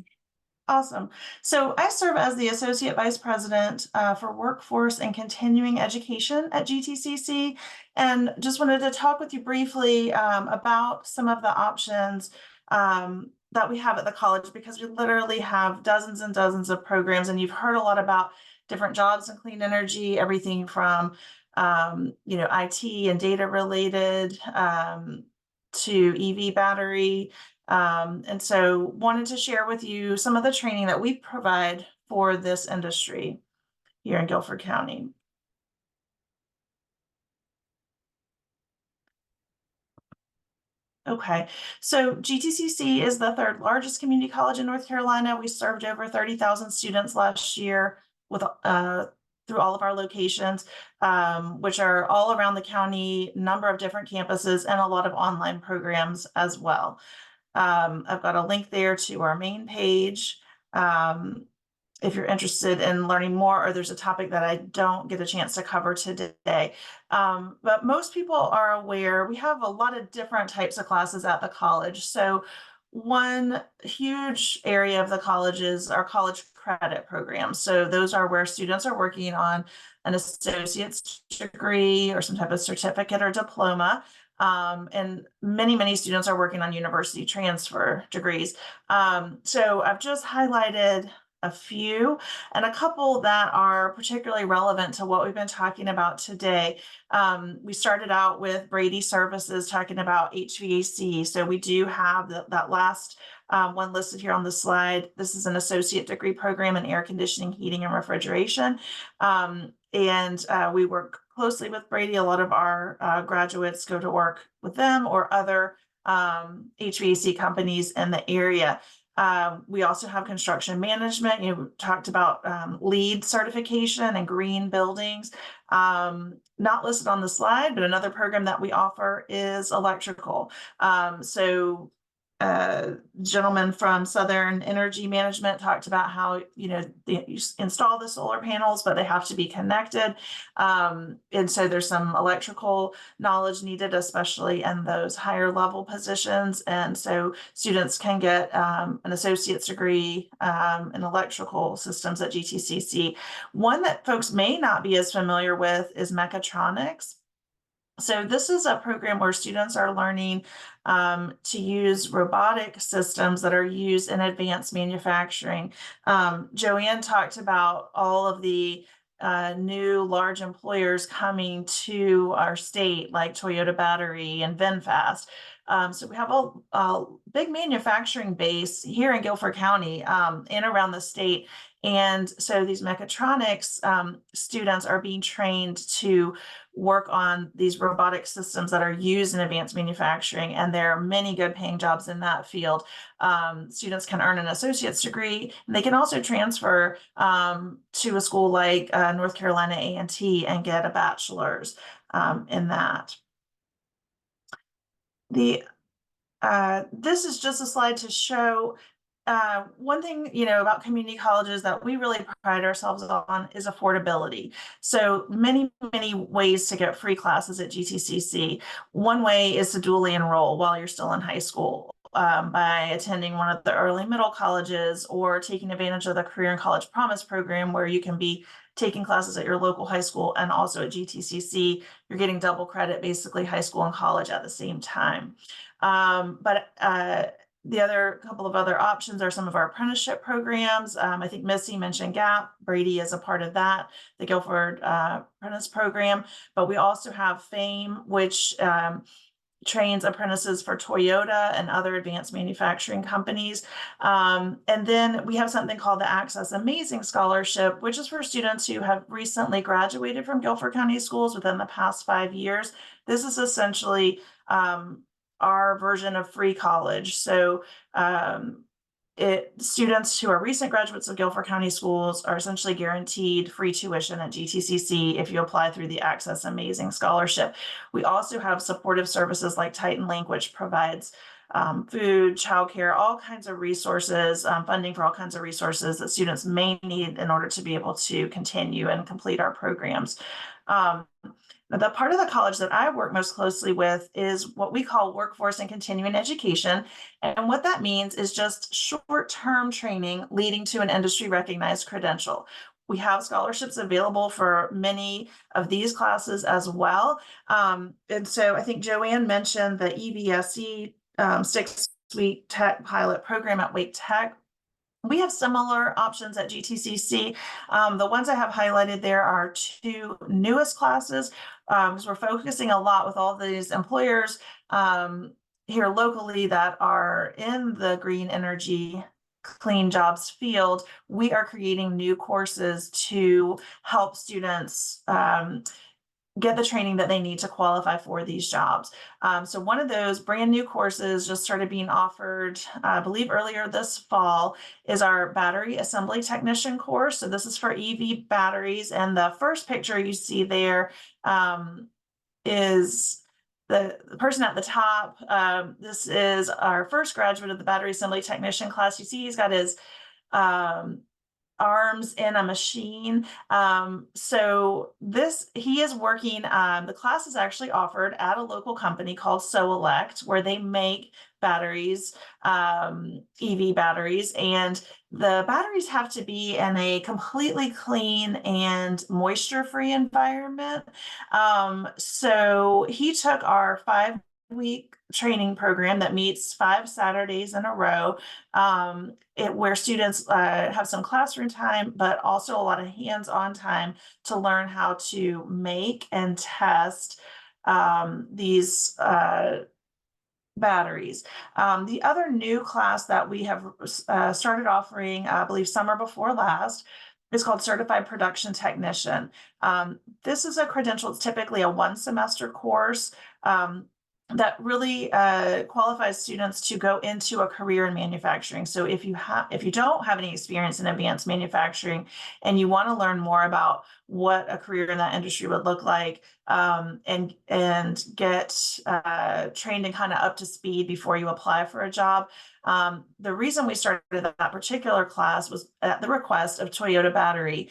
Awesome. So I serve as the Associate Vice President for Workforce and Continuing Education at GTCC, and just wanted to talk with you briefly about some of the options that we have at the college, because we literally have dozens and dozens of programs, and you've heard a lot about different jobs in clean energy, everything from IT and data related to EV battery. And so wanted to share with you some of the training that we provide for this industry here in Guilford County. Okay, so GTCC is the third largest community college in North Carolina. We served over 30,000 students last year with through all of our locations, which are all around the county, number of different campuses, and a lot of online programs as well. I've got a link there to our main page. If you're interested in learning more, or there's a topic that I don't get a chance to cover today. But most people are aware we have a lot of different types of classes at the college. So one huge area of the college is our college credit program. So those are where students are working on an associate's degree or some type of certificate or diploma. And many students are working on university transfer degrees. So I've just highlighted a few, and a couple that are particularly relevant to what we've been talking about today. We started out with Brady Services talking about HVAC. So we do have that last one listed here on the slide. This is an associate degree program in air conditioning, heating, and refrigeration. And we work closely with Brady. A lot of our graduates go to work with them or other HVAC companies in the area. We also have construction management. We talked about LEED certification and green buildings. Not listed on the slide, but another program that we offer is electrical. So gentleman from Southern Energy Management talked about how, you install the solar panels, but they have to be connected. And so there's some electrical knowledge needed, especially in those higher level positions. And so students can get an associate's degree in electrical systems at GTCC. One that folks may not be as familiar with is mechatronics. So this is a program where students are learning to use robotic systems that are used in advanced manufacturing. Joanne talked about all of the new large employers coming to our state, like Toyota Battery and VinFast. So we have a big manufacturing base here in Guilford County and around the state. And so these mechatronics students are being trained to work on these robotic systems that are used in advanced manufacturing, and there are many good paying jobs in that field. Students can earn an associate's degree, and they can also transfer to a school like North Carolina A&T and get a bachelor's in that. This is just a slide to show one thing, about community colleges that we really pride ourselves on is affordability. So many ways to get free classes at GTCC. One way is to dually enroll while you're still in high school by attending one of the early middle colleges or taking advantage of the Career and College Promise program, where you can be taking classes at your local high school and also at GTCC. You're getting double credit, basically high school and college at the same time. The other couple of other options are some of our apprenticeship programs. I think Missy mentioned GAP. Brady is a part of that, the Guilford Apprentice Program. But we also have FAME, which trains apprentices for Toyota and other advanced manufacturing companies. And then we have something called the Access Amazing Scholarship, which is for students who have recently graduated from Guilford County schools within the past 5 years. This is essentially our version of free college. So students who are recent graduates of Guilford County schools are essentially guaranteed free tuition at GTCC if you apply through the Access Amazing Scholarship. We also have supportive services like Titan Link, which provides food, childcare, all kinds of resources, funding for all kinds of resources that students may need in order to be able to continue and complete our programs. The part of the college that I work most closely with is what we call workforce and continuing education. And what that means is just short-term training leading to an industry recognized credential. We have scholarships available for many of these classes as well. And so I think Joanne mentioned the EVSE 6-week tech pilot program at Wake Tech. We have similar options at GTCC. The ones I have highlighted there are 2 newest classes, because we're focusing a lot with all these employers here locally that are in the green energy, clean jobs field. We are creating new courses to help students get the training that they need to qualify for these jobs. So one of those brand new courses just started being offered, I believe earlier this fall, is our battery assembly technician course. So this is for EV batteries. And the first picture you see there is the person at the top. This is our first graduate of the battery assembly technician class. You see he's got his arms in a machine. So he is working, the class is actually offered at a local company called SoElect, where they make batteries, EV batteries, and the batteries have to be in a completely clean and moisture-free environment. So he took our 5-week training program that meets 5 Saturdays in a row, where students have some classroom time, but also a lot of hands-on time to learn how to make and test these batteries. The other new class that we have started offering, I believe summer before last, is called Certified Production Technician. This is a credential. It's typically a 1-semester course. that really qualifies students to go into a career in manufacturing. So if you don't have any experience in advanced manufacturing and you want to learn more about what a career in that industry would look like, and get trained and kind of up to speed before you apply for a job. The reason we started that particular class was at the request of Toyota Battery,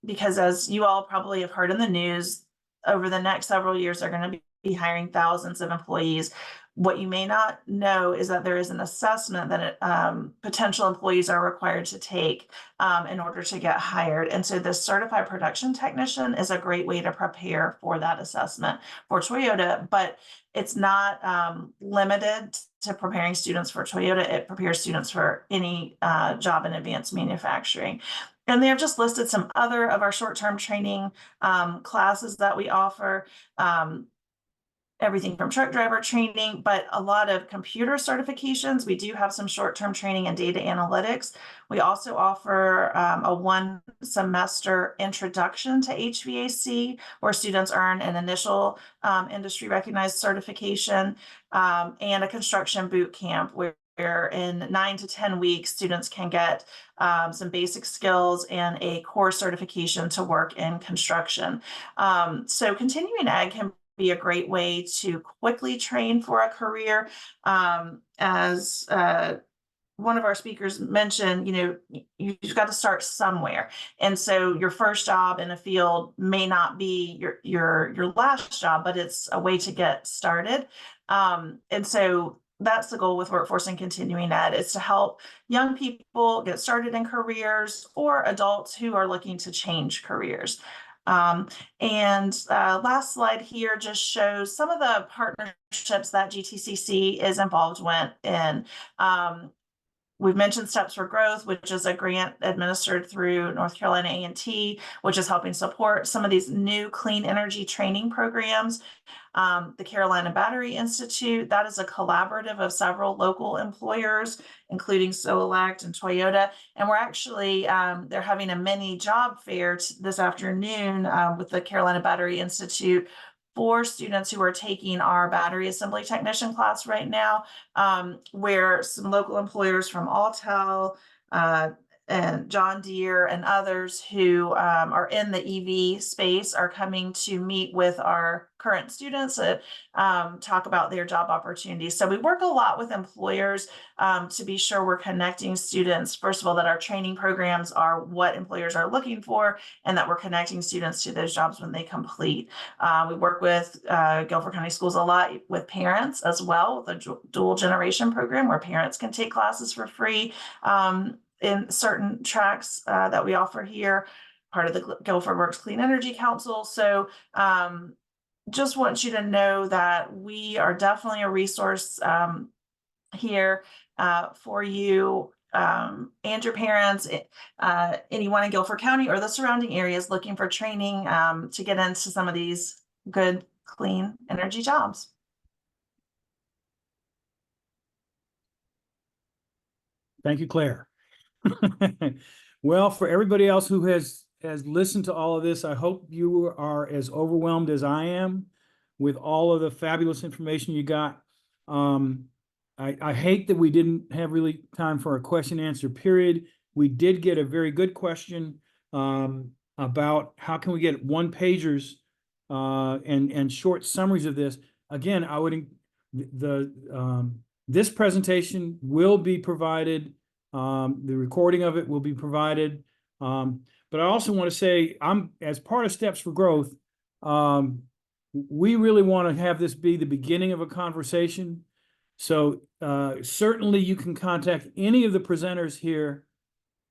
because as you all probably have heard in the news, over the next several years, they're going to be hiring thousands of employees. What you may not know is that there is an assessment that potential employees are required to take in order to get hired. And so this certified production technician is a great way to prepare for that assessment for Toyota, but it's not limited to preparing students for Toyota. It prepares students for any job in advanced manufacturing. And they have just listed some other of our short-term training classes that we offer. Everything from truck driver training, but a lot of computer certifications. We do have some short-term training in data analytics. We also offer a 1-semester introduction to HVAC, where students earn an initial industry recognized certification, and a construction boot camp where in 9 to 10 weeks, students can get some basic skills and a core certification to work in construction. So continuing ag can be a great way to quickly train for a career. As one of our speakers mentioned, you've got to start somewhere. And so your first job in a field may not be your last job, but it's a way to get started. And so that's the goal with Workforce and Continuing Ed, is to help young people get started in careers, or adults who are looking to change careers. Last slide here just shows some of the partnerships that GTCC is involved in. We've mentioned Steps for Growth, which is a grant administered through North Carolina A&T, which is helping support some of these new clean energy training programs. The Carolina Battery Institute, that is a collaborative of several local employers, including Solelect and Toyota. And we're actually, they're having a mini job fair this afternoon with the Carolina Battery Institute for students who are taking our battery assembly technician class right now, where some local employers from Autel and John Deere and others who are in the EV space are coming to meet with our current students to talk about their job opportunities. So we work a lot with employers to be sure we're connecting students, first of all, that our training programs are what employers are looking for, and that we're connecting students to those jobs when they complete. We work with Guilford County Schools a lot with parents as well, with a dual generation program where parents can take classes for free in certain tracks that we offer here, part of the Guilford Works Clean Energy Council. So just want you to know that we are definitely a resource here for you and your parents, anyone in Guilford County or the surrounding areas looking for training to get into some of these good, clean energy jobs. Thank you, Claire. Well, for everybody else who has listened to all of this, I hope you are as overwhelmed as I am with all of the fabulous information you got. I hate that we didn't have really time for a question answer period. We did get a very good question about how can we get one pagers and short summaries of this. Again, I would this presentation will be provided. The recording of it will be provided. But I also want to say, as part of Steps for Growth, we really want to have this be the beginning of a conversation. So certainly you can contact any of the presenters here,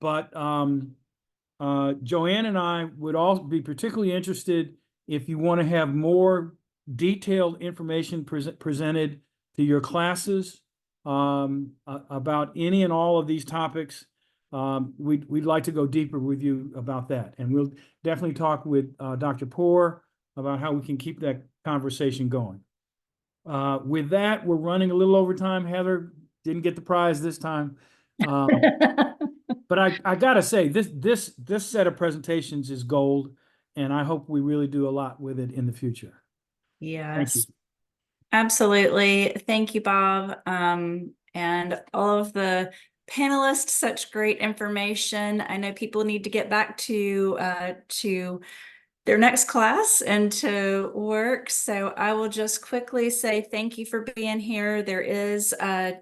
but Joanne and I would all be particularly interested if you want to have more detailed information presented to your classes about any and all of these topics. We'd like to go deeper with you about that. And we'll definitely talk with Dr. Poor about how we can keep that conversation going. With that, we're running a little over time. Heather didn't get the prize this time. But I gotta say, this set of presentations is gold, and I hope we really do a lot with it in the future. Yes. Thank you. Absolutely. Thank you, Bob. And all of the panelists, such great information. I know people need to get back to their next class and to work. So I will just quickly say thank you for being here. There is a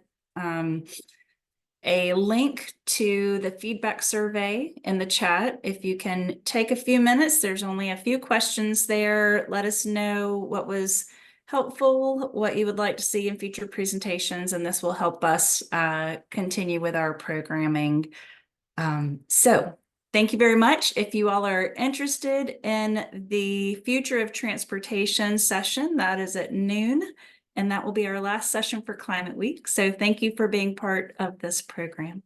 link to the feedback survey in the chat. If you can take a few minutes, there's only a few questions there. Let us know what was helpful, what you would like to see in future presentations, and this will help us continue with our programming. So thank you very much. If you all are interested in the Future of Transportation session, that is at noon. And that will be our last session for Climate Week. So thank you for being part of this program.